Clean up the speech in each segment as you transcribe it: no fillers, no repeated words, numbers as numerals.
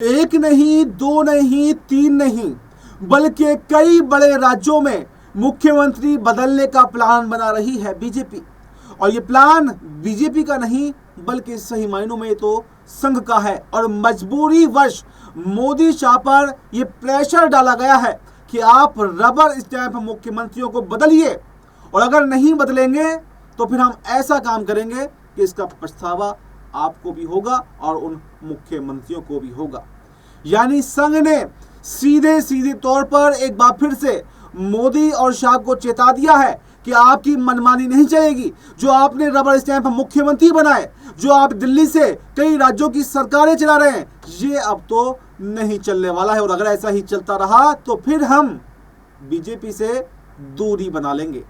एक नहीं, दो नहीं, तीन नहीं, बल्कि कई बड़े राज्यों में मुख्यमंत्री बदलने का प्लान बना रही है बीजेपी। और ये प्लान बीजेपी का नहीं बल्कि सही मायनों में तो संघ का है। और मजबूरी वश मोदी शाह पर यह प्रेशर डाला गया है कि आप रबर स्टैंप मुख्यमंत्रियों को बदलिए, और अगर नहीं बदलेंगे तो फिर हम ऐसा काम करेंगे कि इसका पछतावा आपको भी होगा और उन मुख्यमंत्रियों को भी होगा। यानी संघ ने सीधे सीधे तौर पर एक बार फिर से मोदी और शाह को चेता दिया है कि आपकी मनमानी नहीं चलेगी। जो आपने रबर स्टैंप मुख्यमंत्री बनाए, जो आप दिल्ली से कई राज्यों की सरकारें चला रहे हैं, ये अब तो नहीं चलने वाला है। और अगर ऐसा ही चलता रहा तो फिर हम बीजेपी से दूरी बना लेंगे।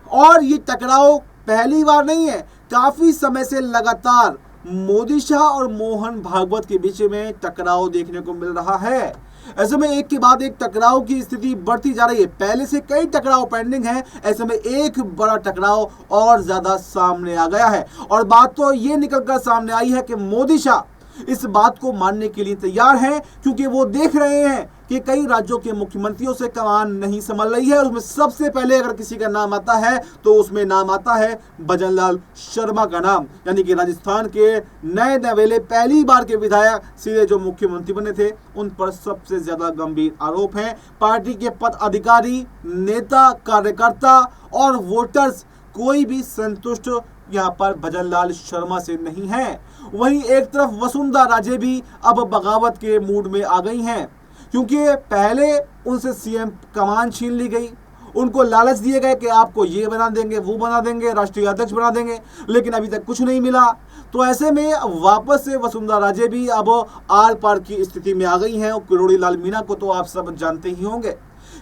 और ये टकराव पहली बार नहीं है, काफी समय से लगातार मोदी शाह और मोहन भागवत के बीच में टकराव देखने को मिल रहा है। ऐसे में एक के बाद एक टकराव की स्थिति बढ़ती जा रही है। पहले से कई टकराव पेंडिंग हैं, ऐसे में एक बड़ा टकराव और ज्यादा सामने आ गया है। और बात तो ये निकलकर सामने आई है कि मोदी शाह इस बात को मानने के लिए तैयार हैं, क्योंकि वो देख रहे हैं कि कई राज्यों के मुख्यमंत्रियों से कमान नहीं संभल रही है। उसमें सबसे पहले अगर किसी का नाम आता है तो उसमें नाम आता है भजनलाल शर्मा का नाम, यानी कि राजस्थान के नए नवेले पहली बार के विधायक सीधे जो मुख्यमंत्री बने थे, उन पर सबसे ज्यादा गंभीर आरोप हैं। पार्टी के पदाधिकारी, नेता, कार्यकर्ता और वोटर्स कोई भी संतुष्ट यहाँ पर भजनलाल शर्मा से नहीं है। वहीं एक तरफ वसुंधरा राजे भी अब बगावत के मूड में आ गई हैं, क्योंकि पहले उनसे सीएम कमान छीन ली गई। उनको लालच दिए गए कि आपको ये बना देंगे, वो बना देंगे, राष्ट्रीय अध्यक्ष बना देंगे, लेकिन अभी तक कुछ नहीं मिला। तो ऐसे में वापस से वसुंधरा राजे भी अब आर पार की स्थिति में आ गई हैं। और किरोड़ी लाल मीणा को तो आप सब जानते ही होंगे।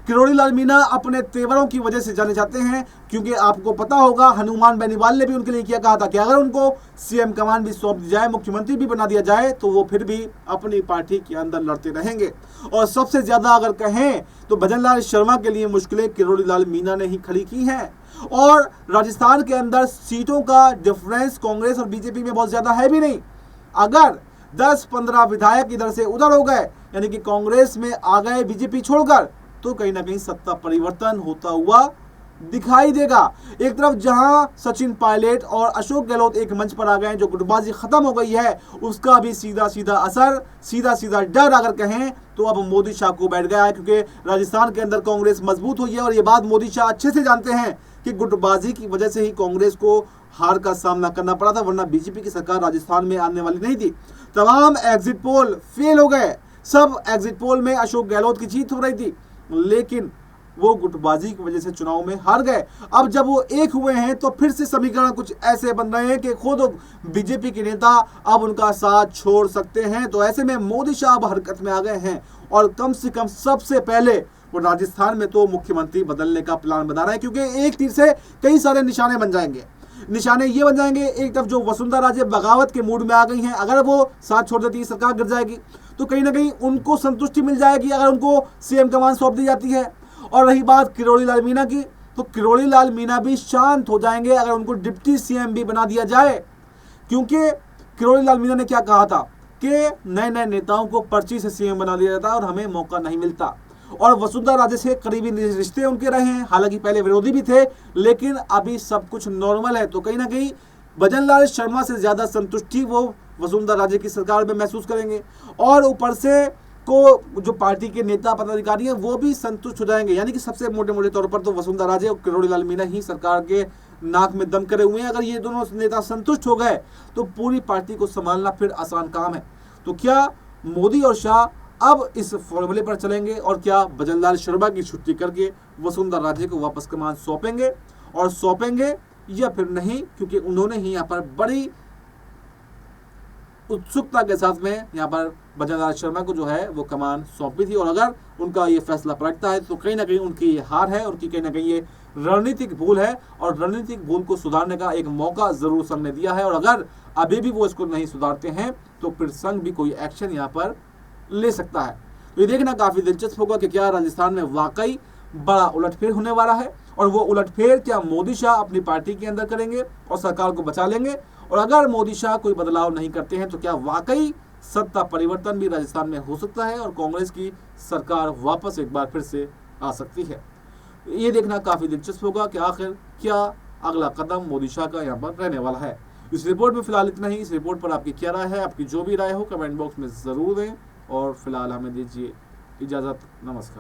किरोड़ी लाल मीणा अपने तेवरों की वजह से जाने जाते हैं, क्योंकि आपको पता होगा हनुमान बेनीवाल ने भी उनके लिए क्या कहा था कि अगर उनको सीएम कमान भी सौंप दी जाए, मुख्यमंत्री भी बना दिया जाए, तो वो फिर भी अपनी पार्टी के अंदर लड़ते रहेंगे। और सबसे ज्यादा अगर कहें तो भजनलाल शर्मा के लिए मुश्किलें किरोड़ी लाल मीणा ने ही खड़ी की हैं। और राजस्थान के अंदर सीटों का डिफरेंस कांग्रेस और बीजेपी में बहुत ज्यादा है भी नहीं। अगर 10-15 विधायक इधर से उधर हो गए, यानी कि कांग्रेस में आ गए बीजेपी छोड़कर, तो कहीं ना कहीं सत्ता परिवर्तन होता हुआ दिखाई देगा। एक तरफ जहां सचिन पायलट और अशोक गहलोत एक मंच पर आ गए हैं, जो गुटबाजी खत्म हो गई है, उसका भी सीधा सीधा असर, सीधा सीधा डर अगर कहें तो अब मोदी शाह को बैठ गया है। क्योंकि राजस्थान के अंदर कांग्रेस मजबूत हुई है, और ये बात मोदी शाह अच्छे से जानते हैं कि गुटबाजी की वजह से ही कांग्रेस को हार का सामना करना पड़ा था, वरना बीजेपी की सरकार राजस्थान में आने वाली नहीं थी। तमाम एग्जिट पोल फेल हो गए। सब एग्जिट पोल में अशोक गहलोत की जीत हो रही थी, लेकिन वो गुटबाजी की वजह से चुनाव में हार गए। अब जब वो एक हुए हैं तो फिर से समीकरण कुछ ऐसे बन रहे हैं कि खुद बीजेपी के नेता अब उनका साथ छोड़ सकते हैं। तो ऐसे में मोदी शाह अब हरकत में आ गए हैं, और कम से कम सबसे पहले वो राजस्थान में तो मुख्यमंत्री बदलने का प्लान बना रहे हैं, क्योंकि एक तीर से कई सारे निशाने बन जाएंगे। निशाने ये बन जाएंगे, एक तरफ जो वसुंधरा राजे बगावत के मूड में आ गई हैं, अगर वो साथ छोड़ देती है, सरकार गिर जाएगी, तो कहीं ना कहीं उनको संतुष्टि मिल जाएगी अगर उनको सीएम कमान सौंप दी जाती है। और रही बात किरोड़ी लाल मीणा की, तो किरोड़ी लाल मीणा भी शांत हो जाएंगे अगर उनको डिप्टी सीएम भी बना दिया जाए। क्योंकि किरोड़ी लाल मीणा ने क्या कहा था कि नए नए नेताओं को पर्ची से सीएम बना दिया जाता है और हमें मौका नहीं मिलता। और वसुंधरा राजे से करीबी रिश्ते उनके रहे हैं, हालांकि पहले विरोधी भी थे, लेकिन अभी सब कुछ नॉर्मल है। तो कहीं ना कहीं भजनलाल शर्मा से ज्यादा संतुष्टि वो वसुंधरा राजे की सरकार में महसूस करेंगे, और ऊपर से को जो पार्टी के नेता पदाधिकारी हैं वो भी संतुष्ट हो जाएंगे। यानी कि सबसे मोटे मोटे तौर पर तो वसुंधरा राजे और किरोड़ी लाल मीणा ही सरकार के नाक में दम करे हुए हैं। अगर ये दोनों नेता संतुष्ट हो गए तो पूरी पार्टी को संभालना फिर आसान काम है। तो क्या मोदी और शाह अब इस फॉर्मूले पर चलेंगे, और क्या भजनलाल शर्मा की छुट्टी करके वसुंधरा राजे को वापस कमान सौंपेंगे, और सौंपेंगे या फिर नहीं, क्योंकि उन्होंने ही यहाँ पर बड़ी उत्सुकता के साथ में यहाँ पर भजनलाल शर्मा को जो है वो कमान सौंपी थी। और अगर उनका ये फैसला पलटता है तो कहीं ना कहीं उनकी ये हार है, उनकी कहीं ना कहीं ये रणनीतिक भूल है, और रणनीतिक भूल को सुधारने का एक मौका जरूर संघ ने दिया है। और अगर अभी भी वो इसको नहीं सुधारते हैं तो फिर संघ भी कोई एक्शन यहाँ पर ले सकता है। तो ये देखना काफी दिलचस्प होगा कि क्या राजस्थान में वाकई बड़ा उलटफेर होने वाला है, और वो उलटफेर क्या मोदी शाह अपनी पार्टी के अंदर करेंगे और सरकार को बचा लेंगे, और अगर मोदी शाह कोई बदलाव नहीं करते हैं तो क्या वाकई सत्ता परिवर्तन भी राजस्थान में हो सकता है और कांग्रेस की सरकार वापस एक बार फिर से आ सकती है। ये देखना काफी दिलचस्प होगा कि आखिर क्या अगला कदम मोदी शाह का यहाँ पर रहने वाला है। इस रिपोर्ट में फिलहाल इतना ही। इस रिपोर्ट पर आपकी क्या राय है, आपकी जो भी राय हो कमेंट बॉक्स में जरूर दें और फिलहाल हमें दीजिए इजाजत। नमस्कार।